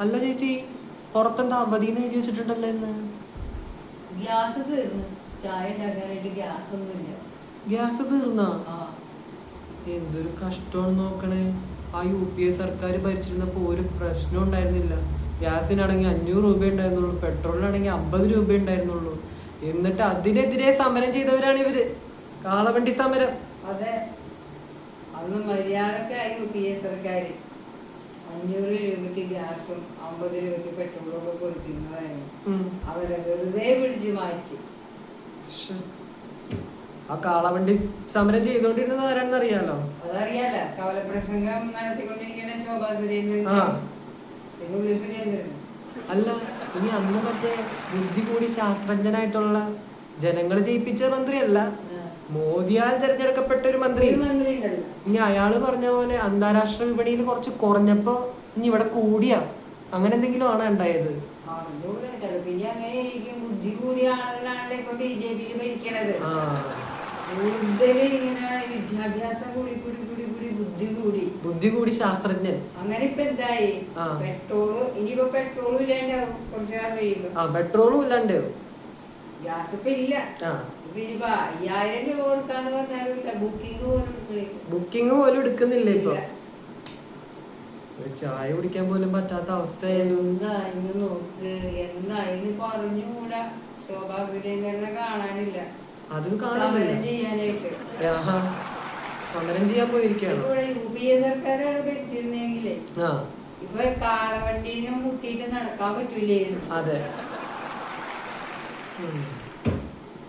അല്ല ചേച്ചി, പുറത്തെന്താ അവധിന്ന് എഴുതി വെച്ചിട്ടുണ്ടല്ലോ ഇന്ന്. ഗ്യാസ് തീർന്നു. ചായ ഉണ്ടാക്കാനായിട്ട് ഗ്യാസ് ഒന്നുമില്ല. ഗ്യാസ് തീർന്നാ? എന്തൊരു കഷ്ടമാണ് നോക്കണേ. ആ UPA സർക്കാർ ഭരിച്ചിരുന്നപ്പോ ഒരു പ്രശ്നം ഉണ്ടായിരുന്നില്ല. ഗ്യാസിനാണെങ്കിൽ 500 രൂപ ഉണ്ടായിരുന്നുള്ളൂ, പെട്രോളിനാണെങ്കിൽ 50 രൂപ ഉണ്ടായിരുന്നുള്ളൂ. എന്നിട്ട് അതിനെതിരെ സമരം ചെയ്തവരാണ് ഇവര്. കാളവണ്ടി സമരം. അതെ, അന്ന് മര്യാദക്കായി UPA സർക്കാർ 500 രൂപയ്ക്ക് ഗ്യാസും 50 രൂപയ്ക്ക് പെട്രോളും ഒക്കെ കൊടുക്കുന്നതായിരുന്നു. അവരെ വെറുതെ പിടിച്ചു മാറ്റി. ആ കാളവണ്ടി സമരം ചെയ്തോണ്ടിരുന്നത് ആരാണെന്ന് അറിയാലോ. അതറിയാലോ, കവലപ്രസംഗം നടത്തിക്കൊണ്ടിരിക്കുന്ന ശോഭാ സുരേന്ദ്രൻ, സുരേന്ദ്രൻ. അല്ല, ഇനി അന്ന് മറ്റേ ബുദ്ധി കൂടി ശാസ്ത്രജ്ഞനായിട്ടുള്ള ജനങ്ങൾ ജയിപ്പിച്ച മന്ത്രിയല്ല, മോദിയാൽ തെരഞ്ഞെടുക്കപ്പെട്ട ഒരു മന്ത്രി. ഇനി അയാള് പറഞ്ഞ പോലെ അന്താരാഷ്ട്ര വിപണിയിൽ കുറച്ച് കുറഞ്ഞപ്പോ ഇനി ഇവിടെ കൂടിയാ, അങ്ങനെ എന്തെങ്കിലും ആണോ ഉണ്ടായത്? ബുദ്ധി കൂടിയ ആളുകളാണല്ലോ ഇപ്പൊ BJP ഭരിക്കണത്. കൂടുതൽ ഇങ്ങനെ വിദ്യാഭ്യാസം കൂടി കൂടി കൂടി കൂടി ബുദ്ധി കൂടി ശാസ്ത്രജ്ഞൻ. അങ്ങനെ ഇപ്പൊ എന്തായി? പെട്രോള് ഇനിയിപ്പോ പെട്രോളും ഇല്ലാണ്ടാവും കുറച്ചു കാലം കഴിയുമ്പോ. പെട്രോളും ഇല്ലാണ്ടാവും. ഗ്യാസ് ഇപ്പൊ ഇല്ല. ഇനിയിപ്പോ 5000 രൂപ കൊടുക്കാന്ന് പറഞ്ഞാലും ഇല്ല, ബുക്കിംഗ് പോലും എടുക്കുന്നില്ല ഇപ്പൊ. ചായ കുടിക്കാൻ പോലും പറ്റാത്ത അവസ്ഥയായിരുന്നു. എന്തായിരുന്നു നോക്ക്, എന്തായിരുന്നു പറഞ്ഞുകൂടാ. ശോഭാ സുരേന്ദ്രനെ കാണാനില്ല. അതും സമരം ചെയ്യാനായിട്ട് സമരം ചെയ്യാൻ പോയിരിക്കുകയാണ്. UPA സർക്കാരാണ് ഭരിച്ചിരുന്നെങ്കിലേ ഇപ്പൊ കാളവണ്ടീനും മുട്ടിയിട്ട് നടക്കാൻ പറ്റൂലായിരുന്നു. അതെ,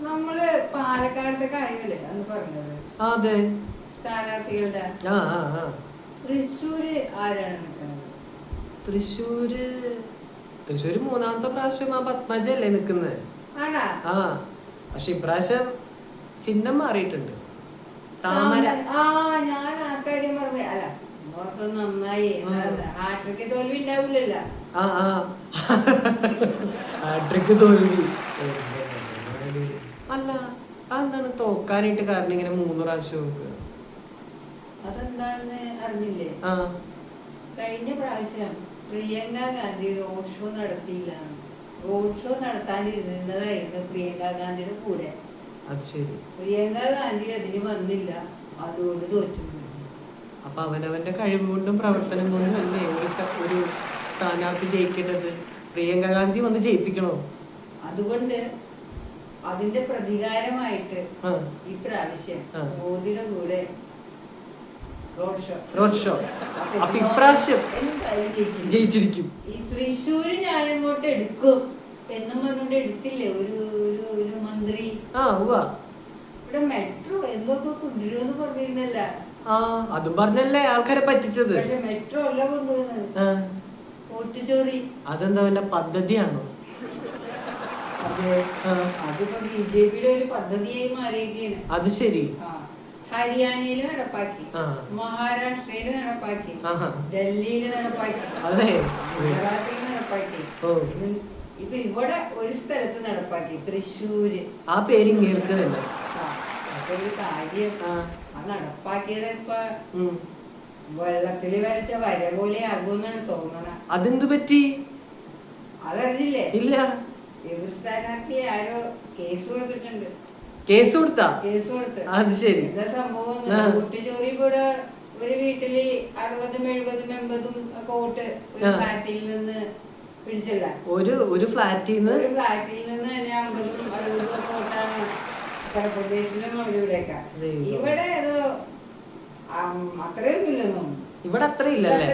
നമ്മള് പാലക്കാടത്തെ കാര്യമല്ലേ അന്ന് പറഞ്ഞത്? അതെ, സ്ഥാനാർത്ഥികളുടെ. തൃശ്ശൂര് ആരാണ് നിൽക്കുന്നത്? തൃശ്ശൂര് 3ാമത്തെ പ്രാവശ്യം ആ പത്മജല്ലേ നിക്കുന്നത്. പക്ഷെ ഇപ്രാവശ്യം ചിഹ്നം മാറിയിട്ടുണ്ട്. താമര. ഞാൻ ആ കാര്യം പറഞ്ഞു. അല്ല, നന്നായി. ഹാട്രിക്ക് തോൽവി ഉണ്ടാവില്ലല്ലോ. ഹാട്രിക്ക് തോൽവി അല്ല, അതെന്താണ് തോക്കാനായിട്ട് കാരണം ഇങ്ങനെ 3 പ്രാവശ്യം നോക്കുക? അതെന്താണെന്ന് അറിഞ്ഞില്ലേ? കഴിഞ്ഞ പ്രാവശ്യം പ്രിയങ്ക ഗാന്ധി റോഡ് ഷോ നടത്തിയില്ല. റോഡ് ഷോ നടത്താനിരുന്നതായിരുന്നു പ്രിയങ്ക ഗാന്ധിയുടെ കൂടെ. അത് ശരി. പ്രിയങ്ക ഗാന്ധി അതിന് വന്നില്ല, അതുകൊണ്ട് തോറ്റു. അപ്പൊ അവനവന്റെ കഴിവ് കൊണ്ടും പ്രവർത്തനം കൊണ്ടും അല്ലേ ഒരു സ്ഥാനാർത്ഥി ജയിക്കേണ്ടത്? പ്രിയങ്ക ഗാന്ധി വന്ന് ജയിപ്പിക്കണോ? അതുകൊണ്ട് അതിന്റെ പ്രതികാരമായിട്ട് ഇപ്രാവശ്യം മോദിയുടെ കൂടെ റോഡ് ഷോ അപ്പൊ ഇപ്രാവശ്യം ജയിച്ചിരിക്കും. ഈ തൃശ്ശൂര് ഞാനിങ്ങോട്ട് എടുക്കും എന്നും പറഞ്ഞോണ്ട് എടുത്തില്ലേ ഒരു മന്ത്രി. ഇവിടെ മെട്രോ എന്തൊക്കെ കൊണ്ടുവരുമെന്ന് പറഞ്ഞിരുന്നല്ല. അതും പറഞ്ഞല്ലേ ആൾക്കാരെ പറ്റിച്ചത്. പക്ഷെ മെട്രോ അല്ല കൊണ്ടുവന്നത്, ഓട്ടുചോറി. അതെന്താ വല്ല പദ്ധതിയാണോ? അതെ, അതിപ്പോ BJPയുടെ ഒരു പദ്ധതിയായി മാറിയിരിക്കുകയാണ്. അത് ശരി. ഹരിയാനയില് നടപ്പാക്കി, മഹാരാഷ്ട്രയില് നടപ്പാക്കി, ഡൽഹിയില് നടപ്പാക്കി, ഗുജറാത്തില് നടപ്പാക്കി, ഇപ്പൊ ഇവിടെ ഒരു സ്ഥലത്ത് നടപ്പാക്കി, തൃശ്ശൂര്. ആ പേര് കേൾക്കുന്നില്ല. പക്ഷെ ഒരു കാര്യം, ആ നടപ്പാക്കിയത് ഇപ്പൊ വെള്ളത്തില് വരച്ച വര പോലെ ആകുമെന്നാണ് തോന്നണ. അതെന്ത് പറ്റി? അതറിഞ്ഞില്ലേ? ഇല്ല. എതിർ സ്ഥാനാർത്ഥി ആരോ കേസ് കൊടുത്തിട്ടുണ്ട്. കേസ് കൊടുത്താ? കേസ് കൊടുത്ത്. അത് ശരി. എന്താ സംഭവം? വോട്ടുചോറി ഇവിടെ ഒരു വീട്ടില് 60, 70, 80 ഒക്കെ വോട്ട് ഒരു ഫ്ലാറ്റിൽ നിന്ന് പിടിച്ചല്ല. ഒരു ഫ്ലാറ്റിൽ നിന്ന് തന്നെ 50, 60 ഒക്കെ വോട്ടാണ് ഉത്തർപ്രദേശിലും ഇവിടെയൊക്കെ. ഇവിടെ ഏതോ അത്രയൊന്നുമില്ലെന്നോ. ഇവിടെ അത്രയില്ലല്ലേ?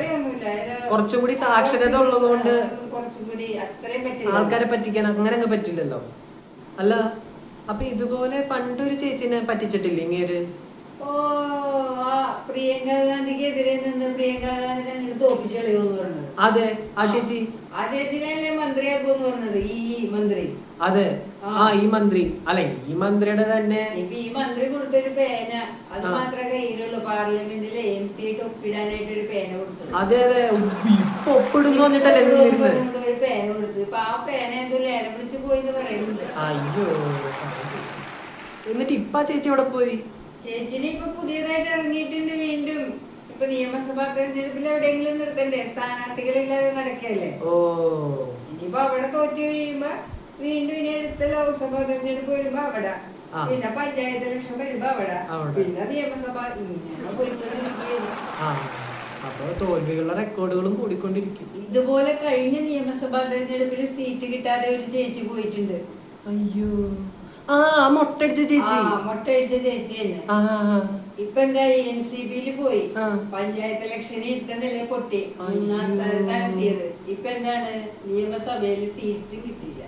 കുറച്ചും കൂടി സാക്ഷരത ഉള്ളതുകൊണ്ട് കുറച്ചുകൂടി അത്രയും പറ്റില്ല. ആൾക്കാരെ പറ്റിക്കാൻ അങ്ങനെ പറ്റില്ലല്ലോ. അല്ല, അപ്പൊ ഇതുപോലെ പണ്ടൊരു ചേച്ചിനെ പറ്റിച്ചിട്ടില്ലേ ഇങ്ങേര്? പ്രിയങ്ക ഗാന്ധിക്കെതിരെ നിന്ന് പ്രിയങ്ക ഗാന്ധിനെ അങ്ങോട്ട് തോപ്പിച്ചു കളയുമെന്ന് പറഞ്ഞത്. അതെ, ആ ചേച്ചിനെ മന്ത്രിയാക്കുമെന്ന് പറഞ്ഞത് ഈ മന്ത്രി. അതെ, ഈ മന്ത്രി. അല്ല, ഈ മന്ത്രിയുടെ തന്നെ ഇപ്പൊ ഈ മന്ത്രി കൊടുത്തൊരു പേന, അത് മാത്രമേ കയ്യിലുള്ളൂ. പാർലമെന്റിലെ MP ആയിട്ട് ഒപ്പിടാനായിട്ട് ഒരു പേന കൊടുത്തു. അതെ അതെ, ഇപ്പൊ ഒപ്പിടുന്നു പറഞ്ഞിട്ടല്ലേ ഒരു പേന കൊടുത്തു. ഇപ്പൊ ആ പേന എന്തോ ലേലം വിളിച്ച് പോയിന്ന് പറയുന്നുണ്ട്. അയ്യോ, എന്നിട്ട് ഇപ്പൊ ചേച്ചി എവിടെ പോയി? ചേച്ചിനെ ഇപ്പൊ പുതിയതായിട്ട് ഇറങ്ങിയിട്ടുണ്ട് വീണ്ടും. ഇപ്പൊ ഇപ്പൊ നിയമസഭാ തെരഞ്ഞെടുപ്പിൽ എവിടെയെങ്കിലും നിർത്തണ്ടേ? സ്ഥാനാർത്ഥികളില്ലാതെ നടക്കല്ലേ. ഓ ഇനിയിപ്പോ അവിടെ തോറ്റു കഴിയുമ്പോ വീണ്ടും ഇനി അടുത്ത ലോക്സഭാ തെരഞ്ഞെടുപ്പ് വരുമ്പോ അവിടെ, പിന്നെ പഞ്ചായത്ത് ഇലക്ഷൻ വരുമ്പോ അവിടെ, പിന്നെ നിയമസഭ, ഇങ്ങനെ പോയിക്കൊണ്ടിരിക്കുകയാണ്. അപ്പൊ തോൽവികളുടെ റെക്കോർഡുകളും കൂടിക്കൊണ്ടിരിക്കും. ഇതുപോലെ കഴിഞ്ഞ നിയമസഭാ തെരഞ്ഞെടുപ്പിൽ സീറ്റ് കിട്ടാതെ ഒരു ചേച്ചി പോയിട്ടുണ്ട്. അയ്യോ, മൊട്ടടിച്ച ചേച്ചി. മൊട്ടടിച്ച ചേച്ചി തന്നെ. ഇപ്പൊ എന്താ NCBയിൽ പോയി പഞ്ചായത്ത് ഇലക്ഷന് ഇട്ട നില പൊട്ടി 3-ാം സ്ഥാനത്താണ് എത്തിയത്. ഇപ്പൊ എന്താണ്, നിയമസഭയിൽ സീറ്റ് കിട്ടിയില്ല.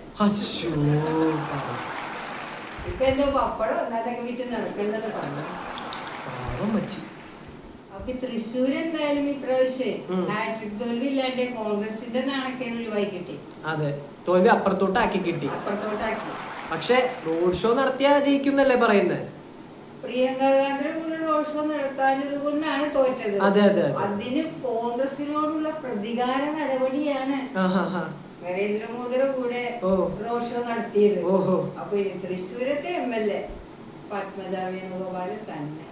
ഇപ്പൊ എന്തോ പപ്പടം ഒന്നാട്ടൊക്കെ വിറ്റ് നടക്കണ്ടെന്ന് പറഞ്ഞു. അപ്പൊ തൃശ്ശൂർ എന്തായാലും ഇപ്രാവശ്യം ഹാട്രിക് തോൽവി ഇല്ലാണ്ട് കോൺഗ്രസിന്റെ നാണക്കേട് ഒഴിവായി കിട്ടി. അതെ, തോൽവി അപ്പുറത്തോട്ടാക്കി കിട്ടി. അപ്പുറത്തോട്ടാക്കി. പക്ഷെ റോഡ് ഷോ നടത്തിയാ ജയിക്കുന്നല്ലേ പറയുന്നത്? പ്രിയങ്ക ഗാന്ധി കൂടെ റോഡ് ഷോ നടത്താഞ്ഞത് കൊണ്ടാണ് തോറ്റത്. അതിന് കോൺഗ്രസിനോടുള്ള പ്രതികാര നടപടിയാണ് നരേന്ദ്രമോദിയുടെ കൂടെ റോഡ് ഷോ നടത്തിയത്. അപ്പൊ തൃശ്ശൂരത്തെ MLA പത്മജ വേണുഗോപാല് തന്നെ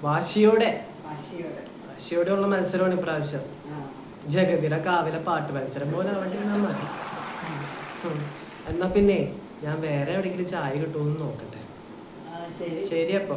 വാശിയോടെയുള്ള മത്സരമാണ് ഇപ്രാവശ്യം. ജഗതിയുടെ കാവിലെ പാട്ട് മത്സരം പോലെ അവിടെ മതി. എന്നാ പിന്നെ ഞാൻ വേറെ എവിടെയെങ്കിലും ചായ കിട്ടുമെന്ന് നോക്കട്ടെ. ശരി അപ്പൊ.